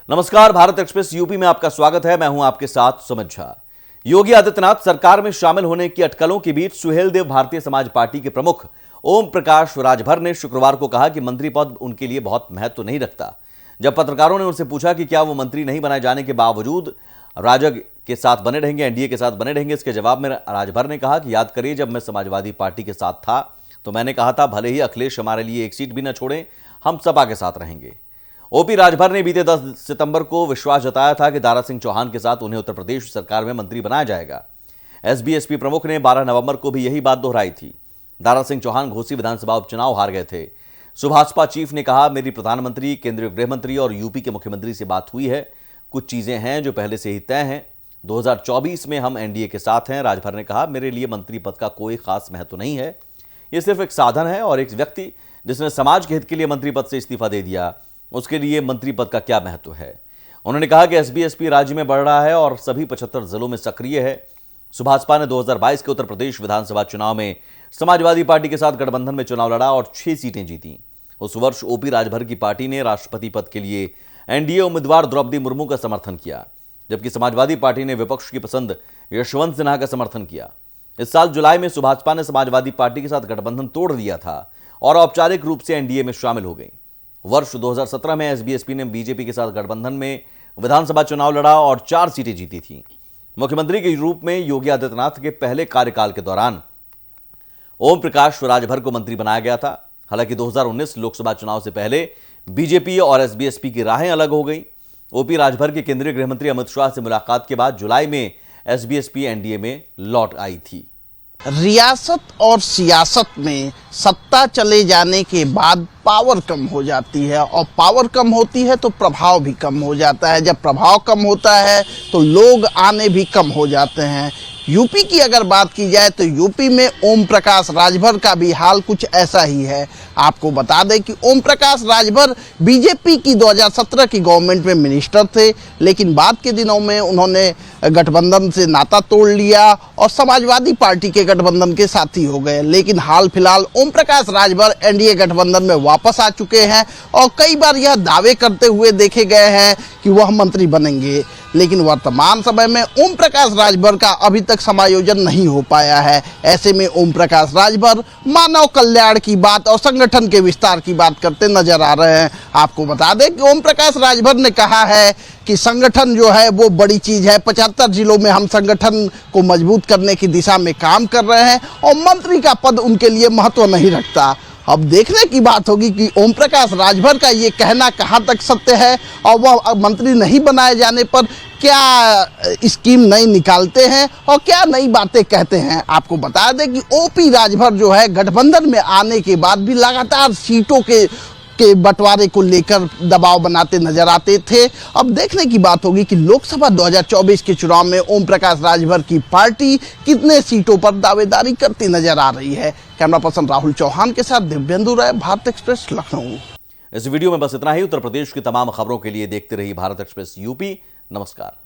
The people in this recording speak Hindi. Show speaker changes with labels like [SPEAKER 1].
[SPEAKER 1] नमस्कार, भारत एक्सप्रेस यूपी में आपका स्वागत है। मैं हूं आपके साथ सुमित झा। योगी आदित्यनाथ सरकार में शामिल होने की अटकलों के बीच सुहेलदेव भारतीय समाज पार्टी के प्रमुख ओम प्रकाश राजभर ने शुक्रवार को कहा कि मंत्री पद उनके लिए बहुत महत्व नहीं रखता। जब पत्रकारों ने उनसे पूछा कि क्या वो मंत्री नहीं बनाए जाने के बावजूद राजग के साथ बने रहेंगे, एनडीए के साथ बने रहेंगे, इसके जवाब में राजभर ने कहा कि याद करिए, जब मैं समाजवादी पार्टी के साथ था तो मैंने कहा था भले ही अखिलेश हमारे लिए एक सीट भी न छोड़ें, हम सपा के साथ रहेंगे। ओपी राजभर ने बीते 10 सितंबर को विश्वास जताया था कि दारा सिंह चौहान के साथ उन्हें उत्तर प्रदेश सरकार में मंत्री बनाया जाएगा। एसबीएसपी प्रमुख ने 12 नवंबर को भी यही बात दोहराई थी। दारा सिंह चौहान घोसी विधानसभा उपचुनाव हार गए थे। सुभाषपा चीफ ने कहा, मेरी प्रधानमंत्री, केंद्रीय गृह मंत्री और यूपी के मुख्यमंत्री से बात हुई है। कुछ चीजें हैं जो पहले से ही तय हैं। 2024 में हम एनडीए के साथ हैं। राजभर ने कहा, मेरे लिए मंत्री पद का कोई खास महत्व नहीं है। यह सिर्फ एक साधन है और एक व्यक्ति जिसने समाज के हित के लिए मंत्री पद से इस्तीफा दे दिया, उसके लिए मंत्री पद का क्या महत्व है। उन्होंने कहा कि एसबीएसपी राज्य में बढ़ रहा है और सभी 75 जिलों में सक्रिय है। सुभाषपा ने 2022 के उत्तर प्रदेश विधानसभा चुनाव में समाजवादी पार्टी के साथ गठबंधन में चुनाव लड़ा और 6 सीटें जीती। उस वर्ष ओपी राजभर की पार्टी ने राष्ट्रपति पद के लिए एनडीए उम्मीदवार द्रौपदी मुर्मू का समर्थन किया, जबकि समाजवादी पार्टी ने विपक्ष की पसंद यशवंत सिन्हा का समर्थन किया। इस साल जुलाई में सुभाषपा ने समाजवादी पार्टी के साथ गठबंधन तोड़ दिया था और औपचारिक रूप से एनडीए में शामिल हो गई। वर्ष 2017 में एसबीएसपी ने बीजेपी के साथ गठबंधन में विधानसभा चुनाव लड़ा और 4 सीटें जीती थी। मुख्यमंत्री के रूप में योगी आदित्यनाथ के पहले कार्यकाल के दौरान ओम प्रकाश राजभर को मंत्री बनाया गया था। हालांकि 2019 लोकसभा चुनाव से पहले बीजेपी और एसबीएसपी की राहें अलग हो गई। ओपी राजभर के केंद्रीय गृह मंत्री अमित शाह से मुलाकात के बाद जुलाई में एसबीएसपी एनडीए में लौट आई थी।
[SPEAKER 2] रियासत और सियासत में सत्ता चले जाने के बाद पावर कम हो जाती है और पावर कम होती है तो प्रभाव भी कम हो जाता है। जब प्रभाव कम होता है तो लोग आने भी कम हो जाते हैं। यूपी की अगर बात की जाए तो यूपी में ओम प्रकाश राजभर का भी हाल कुछ ऐसा ही है। आपको बता दें कि ओम प्रकाश राजभर बीजेपी की 2017 की गवर्नमेंट में मिनिस्टर थे, लेकिन बाद के दिनों में उन्होंने गठबंधन से नाता तोड़ लिया और समाजवादी पार्टी के गठबंधन के साथी हो गए। लेकिन हाल फिलहाल ओम प्रकाश राजभर एनडीए गठबंधन में वापस आ चुके हैं और कई बार यह दावे करते हुए देखे गए हैं कि वह मंत्री बनेंगे, लेकिन वर्तमान समय में ओम प्रकाश राजभर का अभी तक समायोजन नहीं हो पाया है। ऐसे में ओम प्रकाश राजभर मानव कल्याण की बात और संगठन के विस्तार की बात करते नजर आ रहे हैं। आपको बता दें कि ओम प्रकाश राजभर ने कहा है कि संगठन जो है वो बड़ी चीज है। 75 जिलों में हम संगठन को मजबूत करने की दिशा में काम कर रहे हैं और मंत्री का पद उनके लिए महत्व नहीं रखता। अब देखने की बात होगी कि ओम प्रकाश राजभर का ये कहना कहाँ तक सत्य है और वह मंत्री नहीं बनाए जाने पर क्या स्कीम नई निकालते हैं और क्या नई बातें कहते हैं। आपको बता दें कि ओपी राजभर जो है गठबंधन में आने के बाद भी लगातार सीटों के बंटवारे को लेकर दबाव बनाते नजर आते थे। अब देखने की बात होगी कि लोकसभा 2024 के चुनाव में ओम प्रकाश राजभर की पार्टी कितने सीटों पर दावेदारी करती नजर आ रही है। कैमरा पर्सन राहुल चौहान के साथ दिव्येंदु राय, भारत एक्सप्रेस, लखनऊ।
[SPEAKER 1] इस वीडियो में बस इतना ही। उत्तर प्रदेश की तमाम खबरों के लिए देखते रहिए भारत एक्सप्रेस यूपी। नमस्कार।